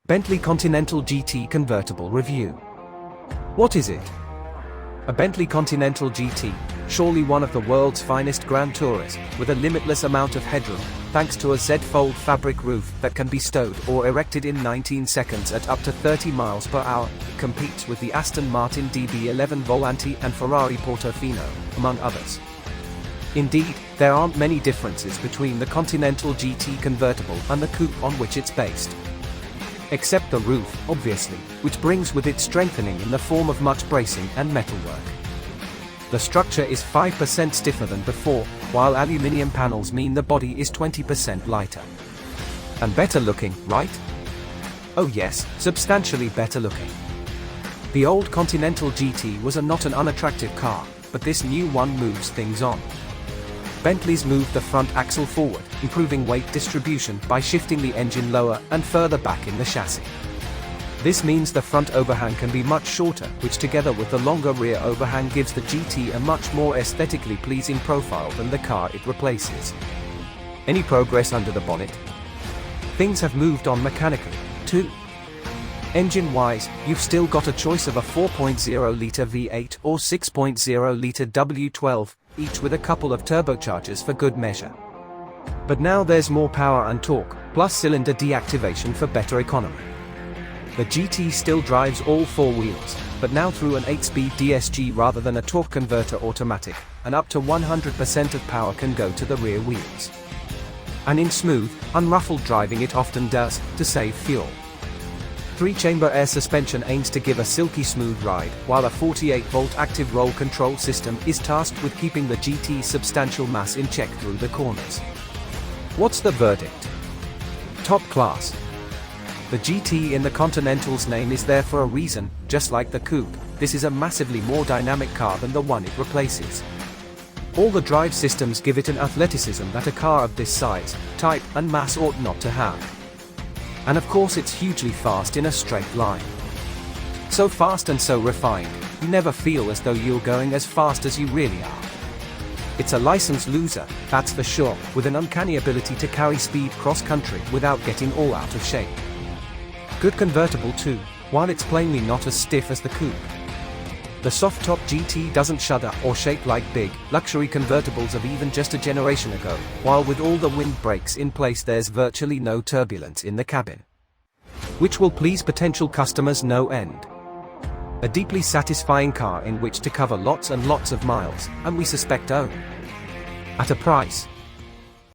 Bentley Continental GT Convertible Review. What is it? A Bentley Continental GT, surely one of the world's finest Grand Tourers, with a limitless amount of headroom, thanks to a Z-fold fabric roof that can be stowed or erected in 19 seconds at up to 30 miles per hour, competes with the Aston Martin DB11 Volante and Ferrari Portofino, among others. Indeed, there aren't many differences between the Continental GT convertible and the coupe on which it's based. Except the roof, obviously, which brings with it strengthening in the form of much bracing and metalwork. The structure is 5% stiffer than before, while aluminium panels mean the body is 20% lighter. And better looking, right? Oh yes, substantially better looking. The old Continental GT was not an unattractive car, but this new one moves things on. Bentley's moved the front axle forward, improving weight distribution by shifting the engine lower and further back in the chassis. This means the front overhang can be much shorter, which together with the longer rear overhang gives the GT a much more aesthetically pleasing profile than the car it replaces. Any progress under the bonnet? Things have moved on mechanically, too. Engine-wise, you've still got a choice of a 4.0-litre V8 or 6.0-litre W12, each with a couple of turbochargers for good measure. But now there's more power and torque, plus cylinder deactivation for better economy. The GT still drives all four wheels, but now through an 8-speed DSG rather than a torque converter automatic, and up to 100% of power can go to the rear wheels. And in smooth, unruffled driving it often does, to save fuel. 3-chamber air suspension aims to give a silky smooth ride, while a 48-volt active roll control system is tasked with keeping the GT's substantial mass in check through the corners. What's the verdict? Top class. The GT in the Continental's name is there for a reason. Just like the coupe, this is a massively more dynamic car than the one it replaces. All the drive systems give it an athleticism that a car of this size, type, and mass ought not to have. And of course it's hugely fast in a straight line. So fast and so refined, you never feel as though you're going as fast as you really are. It's a license loser, that's for sure, with an uncanny ability to carry speed cross-country without getting all out of shape. Good convertible too, while it's plainly not as stiff as the coupe. The soft-top GT doesn't shudder or shake like big, luxury convertibles of even just a generation ago, while with all the wind brakes in place there's virtually no turbulence in the cabin. Which will please potential customers no end. A deeply satisfying car in which to cover lots and lots of miles, and we suspect own. At a price